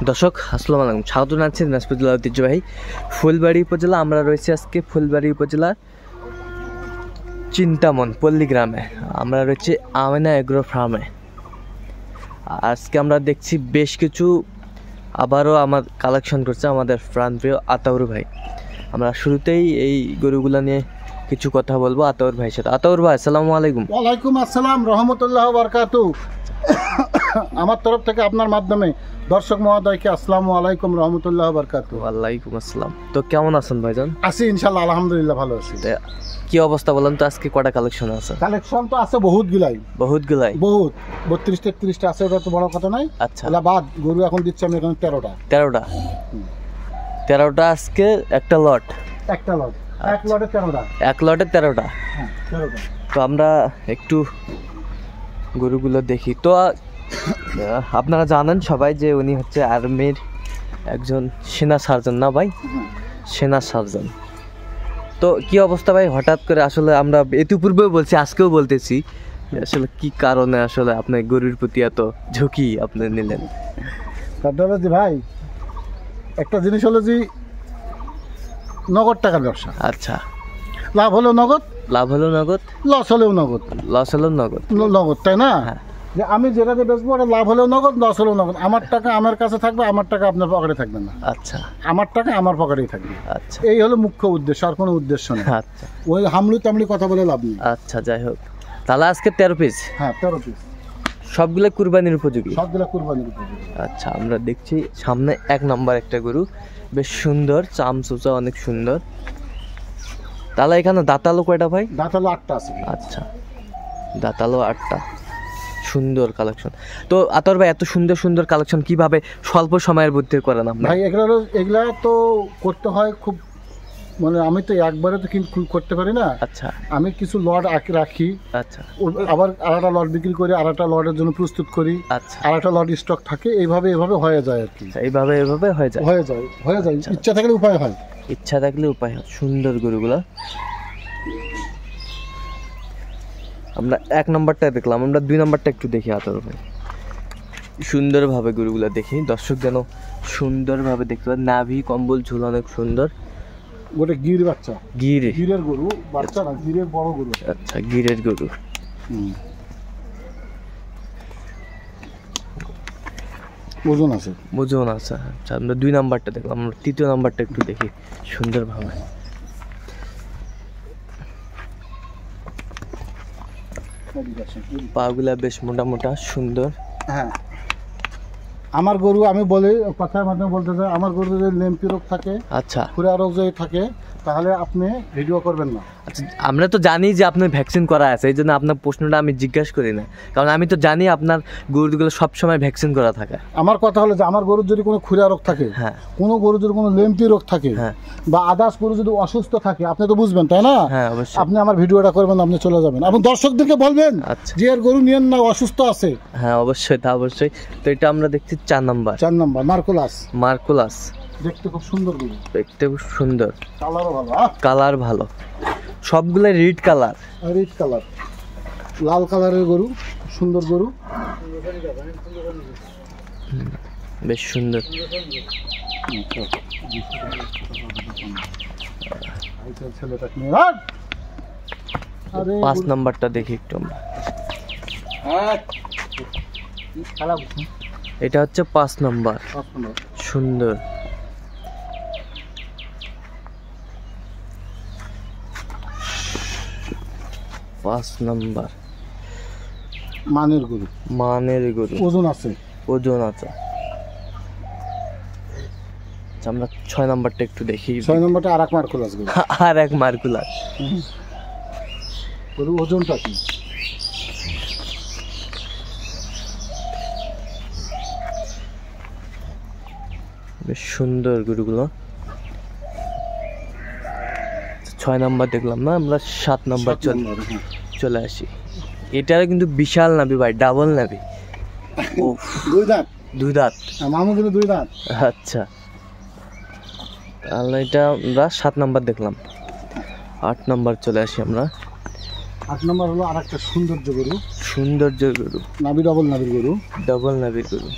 দর্শক আসসালামু আলাইকুম, স্বাগত জানাচ্ছি দিনাজপুর জেলার ঐতিহ্যবাহী ফুলবাড়ি উপজেলা। আমরা রয়েছি আজকে ফুলবাড়ি উপজেলার চিন্তামন পল্লী গ্রামে। আমরা রয়েছি আমেনা এগ্রো ফার্মে। আজকে আমরা দেখছি বেশ কিছু আবারও আমার কালেকশন করছে আমাদের প্রাণপ্রিয় আতাউর ভাই। আমরা শুরুতেই এই গরুগুলো নিয়ে কিছু কথা বলবো আতাউর ভাইয়ের সাথে। আতাউর ভাই আসসালামু আলাইকুম। ওয়ালাইকুম আসসালাম রহমতুল্লাহ বারকাতু। আমার তরফ থেকে আপনার মাধ্যমে দর্শক মহোদয়কে আসসালামু আলাইকুম রহমতুল্লাহ বারকাতু। ওয়ালাইকুম আসসালাম। তো কেমন আছেন ভাইজান? আছি ইনশাল্লাহ, আলহামদুলিল্লাহ ভালো আছি। কি অবস্থা বলেন তো, আজকে কটা কালেকশন আছে? কালেকশন তো আছে বহুতগুলাই বহুত 32-33টা আছে, ওটা তো বড় কথা নাই। আচ্ছা, এলা বাদ গরু এখন দিচ্ছি আমি এখানে 13টা আজকে একটা লট। এক লটে 13টা। এক লটে 13টা। হ্যাঁ 13টা। তো আমরা একটু গরুগুলো দেখি। তো আপনারা জানেন সবাই যে উনি হচ্ছে আর্মির একজন সেনা সার্জন, না ভাই? সেনা সার্জন। তো কি অবস্থা ভাই, হঠাৎ করে আসলে আমরা ইতিপূর্বেও বলছি, আজকেও বলতেছি, আসলে কি কারণে আসলে আপনি গরুর প্রতি এত ঝুঁকি আপনি নিলেন? জি ভাই, একটা জিনিস হলো যে নগদ টাকার ব্যবসা। আচ্ছা, লাভ হলেও নগদ, লস হলেও নগদ, তাই না? হ্যাঁ। যে আমি যেটা দিয়ে বেচবো ওটা লাভ হলেও নগদ, লস হলেও নগদ। আমার টাকা আমার কাছে থাকবে, আমার টাকা আপনার পকেটে থাকবে না। আচ্ছা, আমার টাকা আমার পকেটেই থাকবে। আচ্ছা, এই হলো মুখ্য উদ্দেশ্য, আর কোনো উদ্দেশ্য নেই। আচ্ছা, ওই হামলি কথা বলে লাভ নেই। আচ্ছা, যাই হোক, তাহলে আজকে 13 পিস। হ্যাঁ 13 পিস, সবগুলো কুরবানির উপযোগী। আচ্ছা, আমরা দেখছি সামনে 1 নম্বর একটা গরু, বেশ সুন্দর, চামচুচা অনেক সুন্দর। তাহলে এখানে দাঁতালো কয়টা ভাই? দাঁতালো 8টা আছে। আচ্ছা, দাঁতালো 8টা, সুন্দর কালেকশন। তো আতর ভাই, এত সুন্দর কালেকশন কিভাবে স্বল্প সময়ের মধ্যে করেন আপনি? ভাই এগুলা তো করতে হয় খুব, মানে আমি তো একবারে তো কিন্তু করতে পারি না। আচ্ছা, আমি কিছু লট রাখি। আচ্ছা, আবার আরেকটা লট বিক্রি করি, আরেকটা লটের জন্য প্রস্তুত করি। আচ্ছা, আরেকটা লট স্টক থাকে, এইভাবে হয়ে যায় আর কি। এইভাবে হয়ে যায়। ইচ্ছা থাকলে উপায় হয়। সুন্দর গরুগুলা। আমরা 1 নম্বরটা দেখলাম, আমরা 2 নম্বরটা একটু দেখি আতর ভাই। সুন্দরভাবে গরুগুলা দেখি, দর্শক যেন সুন্দরভাবে দেখতে পারে। নাভি কম্বল ঝুল অনেক সুন্দর। গোটে গির বাচ্চা, গিরের গরু বাচ্চা না, গিরের বড় গরু। আচ্ছা, গিরের গরু। ওজন আছে। আচ্ছা, আমরা 2 নাম্বারটা দেখলাম, আমরা 3য় নাম্বারটা একটু দেখি সুন্দরভাবে। পাগুলা বেশ মোটা সুন্দর। হ্যাঁ, আমার গরু আমি বলি কথার মাধ্যমে বলতে চাই, আমার গরু যদি লেম্পি রোগ থাকে, আচ্ছা, খুরা রোগ যদি থাকে, তাহলে আপনি ভিডিও করবেন না। আচ্ছা, আমরা তো জানি যে আপনার ভ্যাকসিন করা আছে, এই জন্য আপনার প্রশ্নটা আমি জিজ্ঞাসা করি না, কারণ আমি তো জানি আপনার গরুগুলো সবসময় ভ্যাকসিন করা থাকে। আমার কথা হলো যে আমার গরুর যদি কোনো খুরা রোগ থাকে, হ্যাঁ, কোনো গরুর যদি কোনো লেম্পি রোগ থাকে, হ্যাঁ, বা আদার্স গরু যদি অসুস্থ থাকে, আপনি তো বুঝবেন, তাই না? হ্যাঁ, অবশ্যই। আপনি আমার ভিডিওটা করবেন, আপনি চলে যাবেন, আপনি দর্শকদেরকে বলবেন যে এর গরু নিয়েন না, অসুস্থ আছে। হ্যাঁ, অবশ্যই, অবশ্যই। তো এটা আমরা দেখছি 4 নাম্বার মার্কুলাস। দেখতে খুব সুন্দর, কালার ভালো, সবগুলো রেড কালার, লাল কালারের গরু, সুন্দর গরু, বেশ সুন্দর। 5 নাম্বারটা দেখি একটু আমরা। এটা হচ্ছে 5 নাম্বার, সুন্দর। মানের গরু, ওজন আছে। আমরা 6 নাম্বারটা একটু দেখি। 6 নাম্বারটা আর এক মার্কুলাস গরু, ওজনটা কি? বেশ সুন্দর গরুগুলো। 6 নাম্বার দেখলাম না, আমরা 7 নাম্বার চলে আসি। এটার কিন্তু বিশাল নাভি ভাই, ডাবল নাভি। দুই দাঁত। আচ্ছা, তাহলে এটা আমরা 7 নাম্বার দেখলাম। 8 নাম্বার চলে আসি আমরা। 8 নাম্বার হলো আরেকটা সৌন্দর্য গরু, সৌন্দর্য গরু, নাভি ডবল নাভির গরু, ডবল নাভির গরু।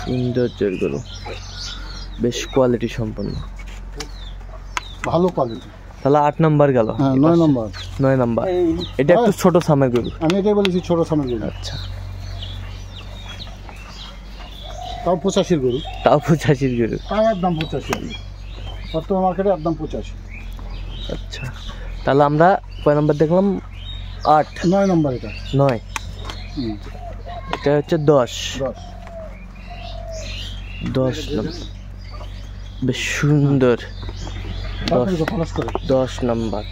সৌন্দর্যের গরু, বেশ কোয়ালিটি সম্পন্ন। ভালো কোয়ালিটি। তাহলে 8 নাম্বার গেল। হ্যাঁ 9 নম্বর। 9 নাম্বার, এটা একটু ছোট সামের গরু। আমি এটাই বলেছি ছোট সামের গরু। আচ্ছা, তাও 85 গরু। তাও 85 গরু। তাও একদম 85, বর্তমান মার্কেটে একদম 85। আচ্ছা, তাহলে আমরা কয় নাম্বার দেখলাম? 8। 9 নম্বর এটা। 9, এটা হচ্ছে 10। 10 নাম্বার, বেশ সুন্দর। 10 নাম্বার,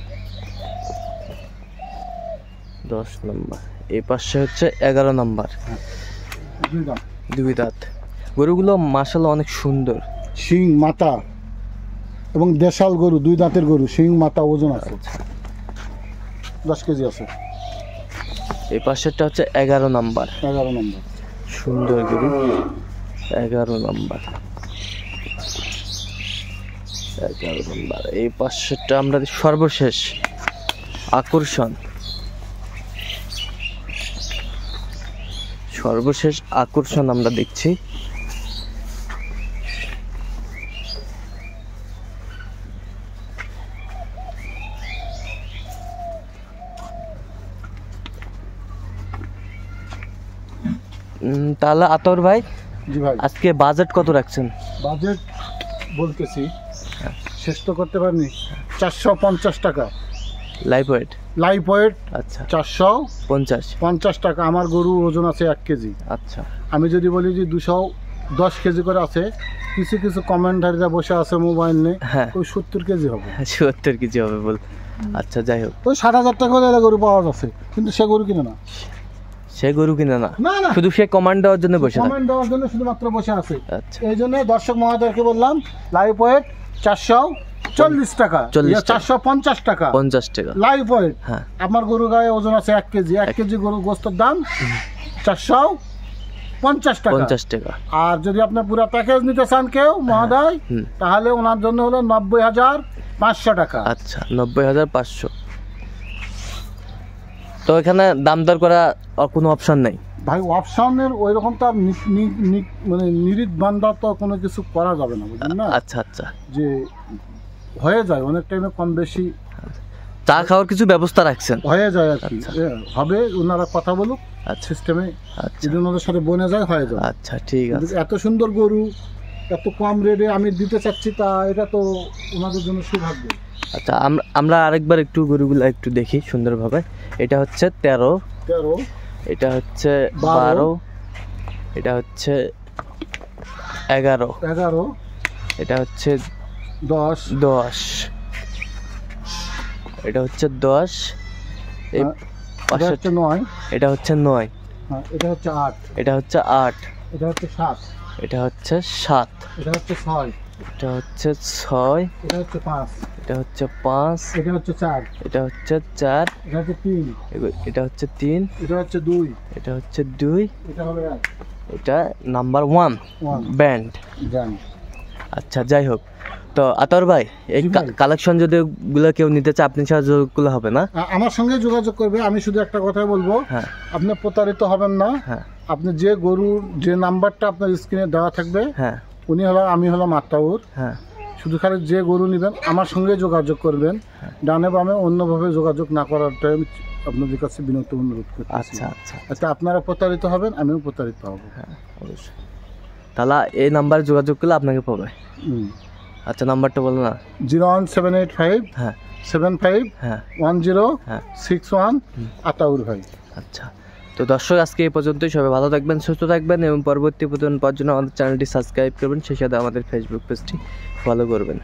10 নাম্বার। এই পাশে হচ্ছে 11 নাম্বার, 2 দাঁত। গরুগুলো মাশাআল্লাহ অনেক সুন্দর। শিং মাথা এবং দেশাল গরু, 2 দাঁতের গরু, শিং মাথা, ওজন আছে 10 কেজি আছে। এই পাশেরটা হচ্ছে 11 নাম্বার, 11 নম্বর। সুন্দর গরু। 11 নাম্বার, 11 নাম্বার। এই পাশেরটা আমরা সর্বশেষ আকর্ষণ, সর্বশেষ আকর্ষণ আমরা দেখছি। তাহলে আতর ভাই, জি ভাই, আজকে বাজেট কত রাখছেন? বাজেট বলতেছি, শেষ তো করতে পারিনি। 450 টাকা লাইভ ওয়েট। Live weight. আচ্ছা, 450 টাকা। আমার গরু ওজন আছে 1 কেজি। আচ্ছা, আমি যদি বলি যে 210 কেজি করে আছে, কিছু কিছু কমেন্টারিরা বসে আছে মোবাইল নিয়ে, হ্যাঁ। ওই 70 কেজি হবে। 70 কেজি হবে বল। আচ্ছা, যাই হোক, ওই 60,000 টাকা করে গরু পাওয়া যাচ্ছে, কিন্তু সে গরু কিনে না। সে গরু কিনে না, না না, শুধু সে কমান্ড দেওয়ার জন্য বসে থাকে। কমেন্ট দেওয়ার জন্য শুধুমাত্র বসে আছে। আচ্ছা, এই জন্য দর্শক মহোদয়কে বললাম লাইভ ওয়েট 440 টাকা, 450 টাকা 50 টাকা লাইভ ওয়েট। হ্যাঁ, আমার গরু গায়ে ওজন আছে 1 কেজি। 1 কেজি গরু গোস্তের দাম 450 টাকা। 50 টাকা। আর যদি আপনার পুরো প্যাকেজ নিতে চান কেউ মহোদয়, তাহলে ওনার জন্য হলো 90,500 টাকা। আচ্ছা, 90,500। তো এখানে দাম দর করা কোনো অপশন নেই ভাই? অপশনের ওই রকম তো মানে নিরিত বান্ধা তো কোনো কিছু করা যাবে না, বুঝলেন না? আচ্ছা, আচ্ছা, যে হয়ে যায় অনেক টাইমে কম বেশি চা খাওয়ার কিছু ব্যবস্থা রাখছেন? হয়ে যায় আর কি। হবে, ওনারা কথা বলুক আচ্ছা, সিস্টেমে, আচ্ছা, যদি ওনাদের সাথে বনে যায় হয়ে যায়। আচ্ছা, ঠিক আছে। এত সুন্দর গরু এত কম রেটে আমি দিতে চাচ্ছি, তা এটা তো ওনাদের জন্য সৌভাগ্য। আচ্ছা, আমরা আরেকবার একটু গরুগুলো একটু দেখি সুন্দরভাবে। এটা হচ্ছে 13, এটা হচ্ছে 12, এটা হচ্ছে 11, এটা হচ্ছে 10, এটা হচ্ছে 10, এই পাশে হচ্ছে 9, এটা হচ্ছে 9, এটা হচ্ছে 8, এটা হচ্ছে 8, এটা হচ্ছে 7, এটা হচ্ছে 7, এটা হচ্ছে 6, এটা হচ্ছে 6, এটা হচ্ছে 5, এটা হচ্ছে 5, এটা হচ্ছে 4, এটা হচ্ছে 4, এটা হচ্ছে 3, এটা হচ্ছে 3, এটা হচ্ছে 2, এটা হচ্ছে 2, এটা হবে 1, এটা নাম্বার 1 ব্যান্ড। আচ্ছা, যাই হোক, তো আতর ভাই এই কালেকশন যদি গুলো কেউ নিতে চায় আপনি সাহায্যগুলো হবে না? আমার সঙ্গে যোগাযোগ করবে। আমি শুধু একটা কথা বলবো, হ্যাঁ, আপনি প্রতারিত হবেন না। হ্যাঁ, আপনি যে গরুর যে নাম্বারটা আপনার স্ক্রিনে দেওয়া থাকবে, হ্যাঁ, উনি হলো, আমি হলাম আতাউর। হ্যাঁ, শুধু খালি যে গরু নেবেন আমার সঙ্গে যোগাযোগ করবেন। ডানে বামে অন্যভাবে যোগাযোগ না করাটাই আমি আপনাদের কাছে বিনত অনুরোধ করছি। আচ্ছা, আচ্ছা, আচ্ছা, আপনারা প্রতারিত হবেন, আমিও প্রতারিত হব। হ্যাঁ, অবশ্যই। তাহলে এই নাম্বারে যোগাযোগ করলে আপনাকে পাবে। আচ্ছা, নাম্বারটা বলো না। 01785 হ্যাঁ, 75 হ্যাঁ, 1061 আতাউর ভাই। আচ্ছা, তো দর্শক আজকে এই পর্যন্তই। সবাই ভালো থাকবেন, সুস্থ থাকবেন এবং পরবর্তী প্রতিদিন পাওয়ার জন্য আমাদের চ্যানেলটি সাবস্ক্রাইব করবেন, সেই সাথে আমাদের ফেসবুক পেজটি ফলো করবেন।